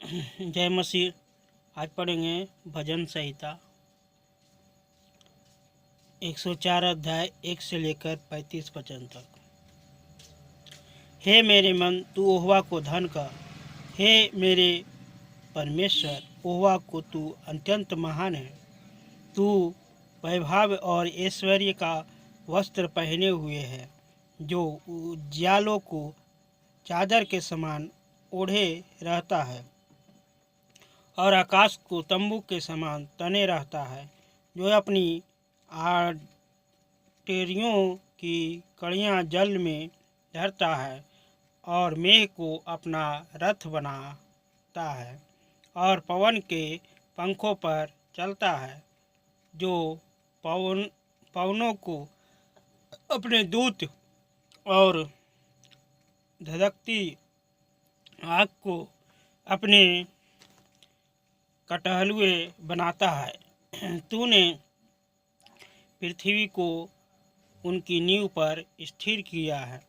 जय मसीह। आज पढ़ेंगे भजन संहिता 104 अध्याय 1 से लेकर 35 वचन तक। हे मेरे मन, तू यहोवा को धन कर। हे मेरे परमेश्वर, यहोवा को तू अत्यंत महान है। तू वैभव और ऐश्वर्य का वस्त्र पहने हुए है, जो उजियालों को चादर के समान ओढ़े रहता है और आकाश को तंबू के समान तने रहता है, जो अपनी आर्टेरियों की कड़ियाँ जल में धरता है और मेघ को अपना रथ बनाता है और पवन के पंखों पर चलता है, जो पवनों को अपने दूत और धधकती आग को अपने कटहलुए बनाता है। तूने पृथ्वी को उनकी नींव पर स्थिर किया है,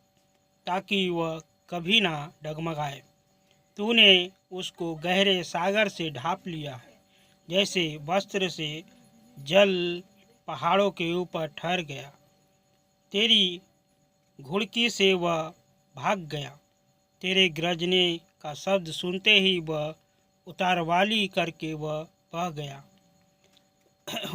ताकि वह कभी ना डगमगाए। तूने उसको गहरे सागर से ढाँप लिया है, जैसे वस्त्र से जल पहाड़ों के ऊपर ठहर गया। तेरी घुड़की से वह भाग गया। तेरे गरजने का शब्द सुनते ही वह उतारवाली करके वह बह गया।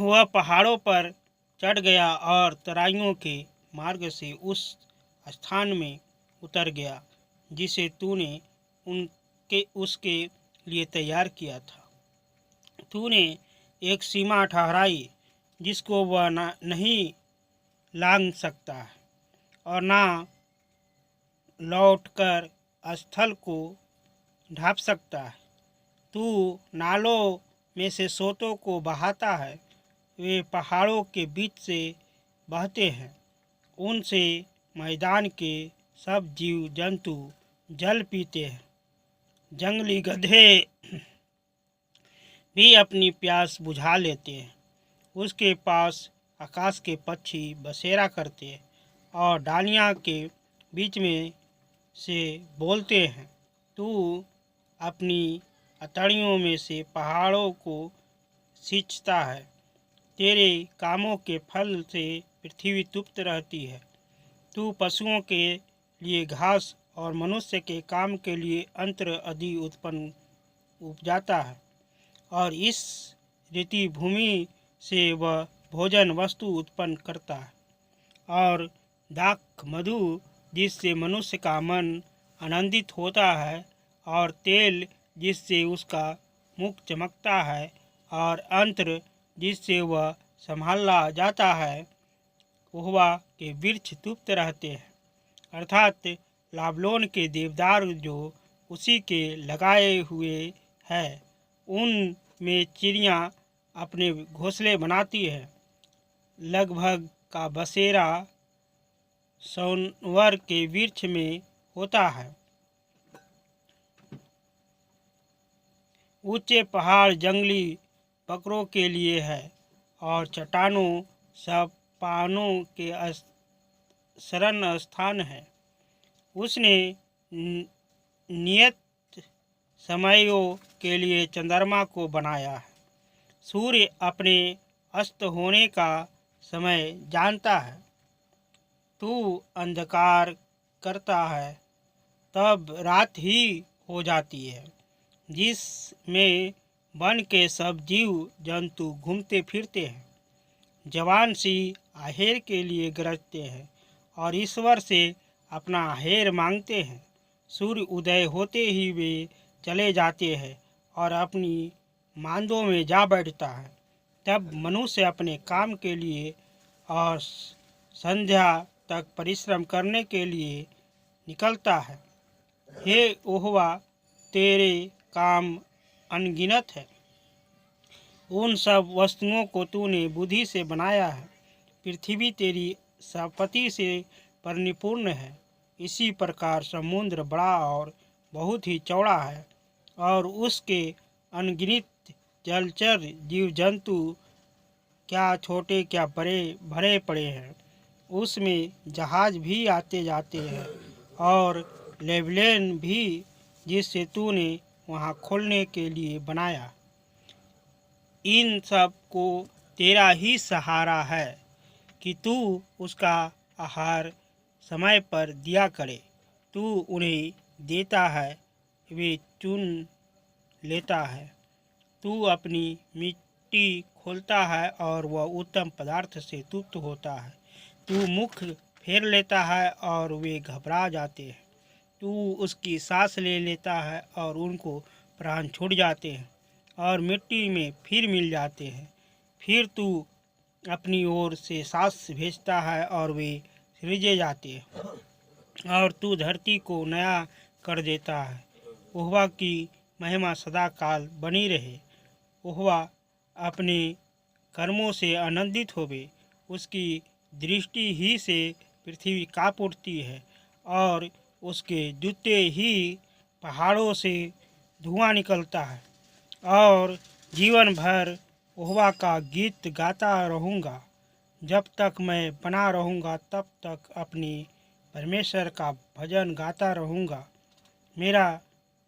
वह पहाड़ों पर चढ़ गया और तराइयों के मार्ग से उस स्थान में उतर गया जिसे तूने उसके लिए तैयार किया था। तूने एक सीमा ठहराई जिसको वह नहीं लांघ सकता है और ना लौटकर स्थल को ढाँप सकता है। तू नालों में से सोतों को बहाता है, वे पहाड़ों के बीच से बहते हैं। उनसे मैदान के सब जीव जंतु जल पीते हैं। जंगली गधे भी अपनी प्यास बुझा लेते हैं। उसके पास आकाश के पक्षी बसेरा करते हैं और डालियाँ के बीच में से बोलते हैं। तू अपनी अतड़ियों में से पहाड़ों को सींचता है। तेरे कामों के फल से पृथ्वी तृप्त रहती है। तू पशुओं के लिए घास और मनुष्य के काम के लिए अन्न आदि उपजाता है, और इस रीति भूमि से वह भोजन वस्तु उत्पन्न करता है और दाख मधु जिससे मनुष्य का मन आनंदित होता है, और तेल जिससे उसका मुख चमकता है, और अंतर जिससे वह संभाला जाता है। यहोवा के वृक्ष तृप्त रहते हैं, अर्थात लाबलोन के देवदार जो उसी के लगाए हुए है। उन में चिड़ियाँ अपने घोंसले बनाती है। लगभग का बसेरा सनोवर के वृक्ष में होता है। ऊंचे पहाड़ जंगली बकरों के लिए है, और चट्टानों सपानों के शरण स्थान है। उसने नियत समयों के लिए चंद्रमा को बनाया है। सूर्य अपने अस्त होने का समय जानता है। तू अंधकार करता है, तब रात ही हो जाती है, जिसमें वन के सब जीव जंतु घूमते फिरते हैं। जवान सी आहेर के लिए गरजते हैं और ईश्वर से अपना आहेर मांगते हैं। सूर्य उदय होते ही वे चले जाते हैं और अपनी मांदों में जा बैठता है। तब मनुष्य अपने काम के लिए और संध्या तक परिश्रम करने के लिए निकलता है। हे यहोवा, तेरे काम अनगिनत है। उन सब वस्तुओं को तूने बुद्धि से बनाया है। पृथ्वी तेरी संपत्ति से परिपूर्ण है। इसी प्रकार समुद्र बड़ा और बहुत ही चौड़ा है, और उसके अनगिनत जलचर जीव जंतु क्या छोटे क्या बड़े भरे पड़े हैं। उसमें जहाज भी आते जाते हैं, और लेबलेन भी जिससे तूने वहाँ खोलने के लिए बनाया। इन सब को तेरा ही सहारा है कि तू उसका आहार समय पर दिया करे। तू उन्हें देता है, वे चुन लेता है। तू अपनी मिट्टी खोलता है और वह उत्तम पदार्थ से तृप्त होता है। तू मुख फेर लेता है और वे घबरा जाते हैं। तू उसकी सांस ले लेता है और उनको प्राण छूट जाते हैं और मिट्टी में फिर मिल जाते हैं। फिर तू अपनी ओर से सांस भेजता है और वे सृजे जाते हैं और तू धरती को नया कर देता है। यहोवा की महिमा सदा काल बनी रहे। यहोवा अपने कर्मों से आनंदित होवे। उसकी दृष्टि ही से पृथ्वी काँप उठती है और उसके जूते ही पहाड़ों से धुआं निकलता है। और जीवन भर यहोवा का गीत गाता रहूँगा। जब तक मैं बना रहूँगा तब तक अपने परमेश्वर का भजन गाता रहूँगा। मेरा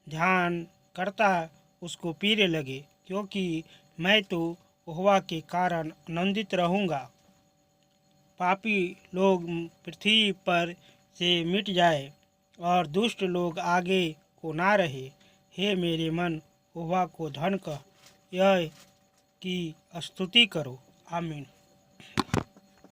ध्यान करता उसको पीने लगे, क्योंकि मैं तो यहोवा के कारण आनंदित रहूँगा। पापी लोग पृथ्वी पर से मिट जाए और दुष्ट लोग आगे को ना रहे। हे मेरे मन, यहोवा को धन कह, यह की स्तुति करो। आमीन।